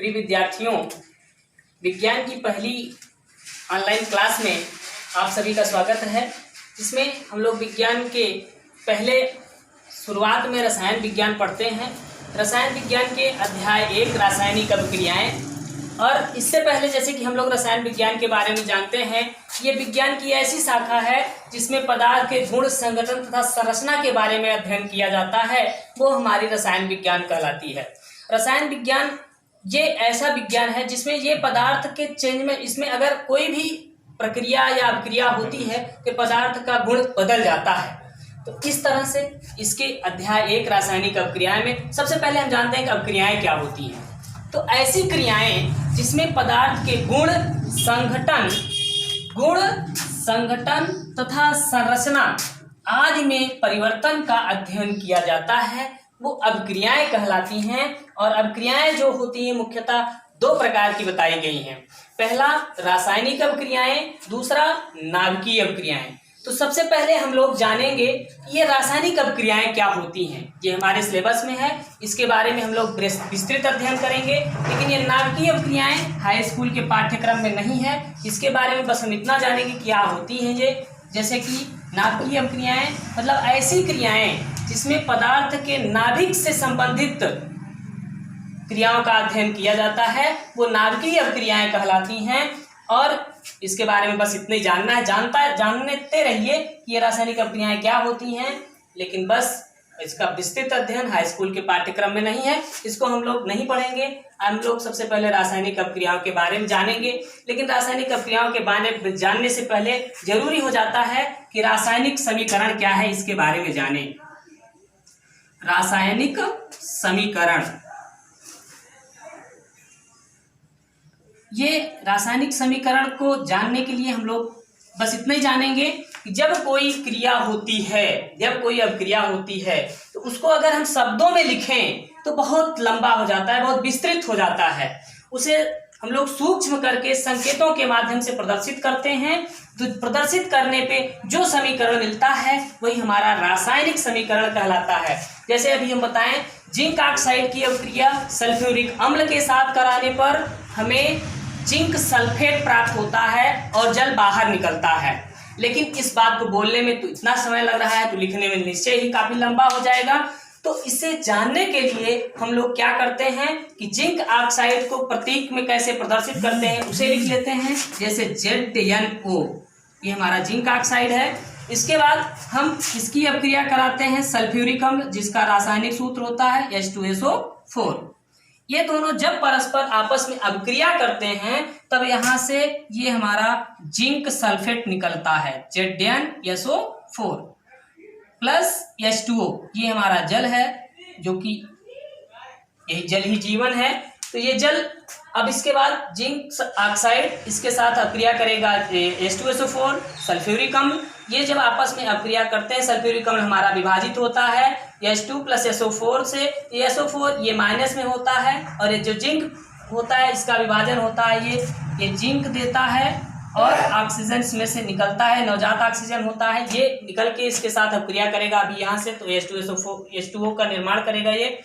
प्रिय विद्यार्थियों, विज्ञान की पहली ऑनलाइन क्लास में आप सभी का स्वागत है। जिसमें हम लोग विज्ञान के पहले शुरुआत में रसायन विज्ञान पढ़ते हैं। रसायन विज्ञान के अध्याय 1 रासायनिक अभिक्रियाएं। और इससे पहले जैसे कि हम लोग रसायन विज्ञान के बारे में जानते हैं, ये विज्ञान की ऐसी शाखा है जिसमें पदार्थ के गुण, संगठन तथा संरचना के बारे में अध्ययन किया जाता है। वो हमारी रसायन विज्ञान कहलाती है। रसायन विज्ञान ये ऐसा विज्ञान है जिसमें ये पदार्थ के चेंज में, इसमें अगर कोई भी प्रक्रिया या अभिक्रिया होती है तो पदार्थ का गुण बदल जाता है। तो इस तरह से इसके अध्याय 1 रासायनिक अभिक्रियाएं में सबसे पहले हम जानते हैं कि अभिक्रियाएं क्या होती हैं। तो ऐसी क्रियाएं जिसमें पदार्थ के गुण, संगठन तथा संरचना आदि में परिवर्तन का अध्ययन किया जाता है, वो अभिक्रियाएं कहलाती हैं। और अभिक्रियाएं जो होती हैं मुख्यतः 2 प्रकार की बताई गई हैं। पहला रासायनिक अभिक्रियाएं, दूसरा नाभिकीय अभिक्रियाएं। तो सबसे पहले हम लोग जानेंगे ये रासायनिक अभिक्रियाएं क्या होती हैं। ये हमारे सिलेबस में है, इसके बारे में हम लोग विस्तृत अध्ययन करेंगे। लेकिन ये नाभिकीय अभिक्रियाएं हाई स्कूल के पाठ्यक्रम में नहीं है। इसके बारे में बस हम इतना जानेंगे क्या होती हैं ये। जैसे कि नाभिकीय अभिक्रियाएं मतलब ऐसी क्रियाएं जिसमें पदार्थ के नाभिक से संबंधित क्रियाओं का अध्ययन किया जाता है, वो नाभिकीय अभिक्रियाएं कहलाती हैं। और इसके बारे में बस इतने जानना है, जानते रहिए कि ये रासायनिक अभिक्रियाएं क्या होती हैं। लेकिन बस इसका विस्तृत अध्ययन हाई स्कूल के पाठ्यक्रम में नहीं है, इसको हम लोग नहीं पढ़ेंगे। हम लोग सबसे पहले रासायनिक अभिक्रियाओं के बारे में जानेंगे। लेकिन रासायनिक अभिक्रियाओं के बारे में जानने से पहले जरूरी हो जाता है कि रासायनिक समीकरण क्या है, इसके बारे में जानें। रासायनिक समीकरण, ये रासायनिक समीकरण को जानने के लिए हम लोग बस इतना ही जानेंगे कि जब कोई क्रिया होती है, जब कोई अभिक्रिया होती है, तो उसको अगर हम शब्दों में लिखें तो बहुत लंबा हो जाता है, बहुत विस्तृत हो जाता है। उसे हम लोग सूक्ष्म करके संकेतों के माध्यम से प्रदर्शित करते हैं। तो प्रदर्शित करने पे जो समीकरण मिलता है वही हमारा रासायनिक समीकरण कहलाता है। जैसे अभी हम बताएं, जिंक ऑक्साइड की अभिक्रिया सल्फ्यूरिक अम्ल के साथ कराने पर हमें जिंक सल्फेट प्राप्त होता है और जल बाहर निकलता है। लेकिन इस बात को बोलने में तो इतना समय लग रहा है, तो लिखने में निश्चय ही काफी लंबा हो जाएगा। तो इसे जानने के लिए हम लोग क्या करते हैं कि जिंक ऑक्साइड को प्रतीक में कैसे प्रदर्शित करते हैं उसे लिख लेते हैं। जैसे ZnO, ये हमारा जिंक ऑक्साइड है। इसके बाद हम इसकी अभिक्रिया कराते हैं सल्फ्यूरिक अम्ल, जिसका रासायनिक सूत्र होता है H2SO4। ये दोनों जब परस्पर आपस में अभिक्रिया करते हैं तब यहाँ से ये हमारा जिंक सल्फेट निकलता है ZnSO4 प्लस H2O, ये हमारा जल है, जो कि यही जल ही जीवन है। तो ये जल, अब इसके बाद जिंक ऑक्साइड इसके साथ अभिक्रिया करेगा H2SO4 सल्फ्यूरिक अम्ल। ये जब आपस में अभिक्रिया करते हैं, सल्फ्यूरिक अम्ल हमारा विभाजित होता है H2 + SO4 से। ये SO4 ये माइनस में होता है, और ये जो जिंक होता है इसका विभाजन होता है, ये जिंक देता है और ऑक्सीजन इसमें से निकलता है, नवजात ऑक्सीजन होता है। ये निकल के इसके साथ अभिक्रिया करेगा अभी यहाँ से, तो H2O का निर्माण करेगा ये।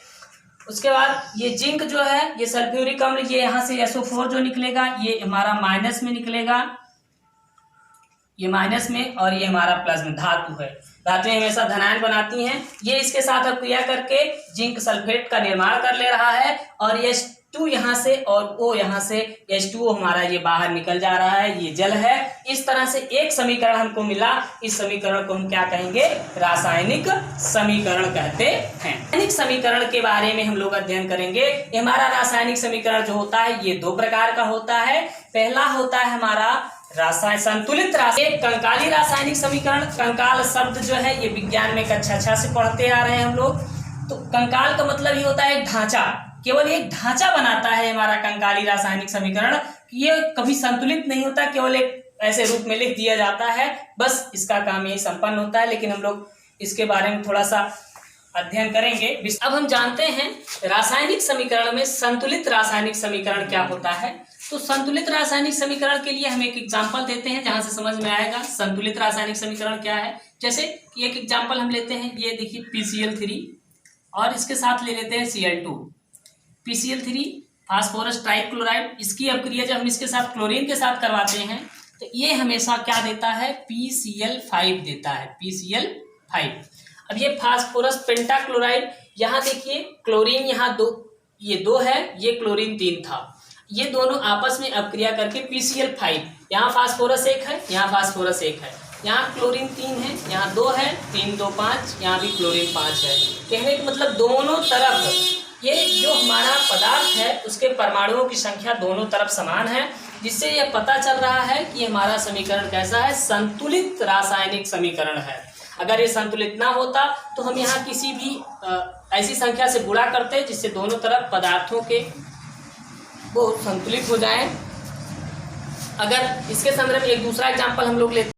उसके बाद ये जिंक जो है, ये सल्फ्यूरिक अम्ल, ये यहाँ से SO4 जो निकलेगा ये हमारा माइनस में निकलेगा, ये माइनस में, और ये हमारा प्लस में। धातु है, धातुएं हमेशा धनायन बनाती हैं। ये इसके साथ अभिक्रिया करके जिंक सल्फेट का निर्माण कर ले रहा है, और H2 यहाँ से और O यहाँ से, H2O हमारा ये बाहर निकल जा रहा है, ये जल है। इस तरह से एक समीकरण हमको मिला। इस समीकरण को हम क्या कहेंगे? रासायनिक समीकरण कहते हैं। रासायनिक समीकरण के बारे में हम लोग अध्ययन करेंगे। ये हमारा रासायनिक समीकरण जो होता है ये 2 प्रकार का होता है। पहला होता है हमारा संतुलित रासायनिक, कंकाली रासायनिक समीकरण। कंकाल शब्द जो है ये विज्ञान में कक्षा से पढ़ते आ रहे हैं हम लोग। तो कंकाल का मतलब ही होता है ढांचा, केवल एक ढांचा बनाता है हमारा कंकाली रासायनिक समीकरण। ये कभी संतुलित नहीं होता, केवल एक ऐसे रूप में लिख दिया जाता है, बस इसका काम यही संपन्न होता है। लेकिन हम लोग इसके बारे में थोड़ा सा अध्ययन करेंगे। अब हम जानते हैं रासायनिक समीकरण में संतुलित रासायनिक समीकरण क्या होता है। तो संतुलित रासायनिक समीकरण के लिए हम एक एग्जाम्पल देते हैं जहां से समझ में आएगा संतुलित रासायनिक समीकरण क्या है। जैसे एक एग्जाम्पल हम लेते हैं, ये देखिए PCl3 और इसके साथ ले लेते हैं Cl2। PCl3 फास्फोरस ट्राइक्लोराइड, इसकी अपक्रिया जब हम इसके साथ क्लोरीन के साथ करवाते हैं तो ये हमेशा क्या देता है, PCl5 देता है, PCl5। अब ये फास्फोरस पेंटाक्लोराइड, यहाँ देखिए क्लोरीन यहाँ ये दो है, ये क्लोरीन 3 था, ये दोनों आपस में अपक्रिया करके PCl5, यहाँ फास्फोरस 1 है, यहाँ फास्फोरस 1 है, यहाँ क्लोरीन 3 है, यहाँ 2 है, 3 2 5, यहाँ भी क्लोरीन 5 है। कहने का मतलब दोनों तरफ ये जो हमारा पदार्थ है उसके परमाणुओं की संख्या दोनों तरफ समान है, जिससे यह पता चल रहा है कि हमारा समीकरण कैसा है, संतुलित रासायनिक समीकरण है। अगर ये संतुलित ना होता तो हम यहाँ किसी भी ऐसी संख्या से गुणा करते जिससे दोनों तरफ पदार्थों के वो संतुलित हो जाएं। अगर इसके संदर्भ में एक दूसरा एग्जाम्पल हम लोग लेते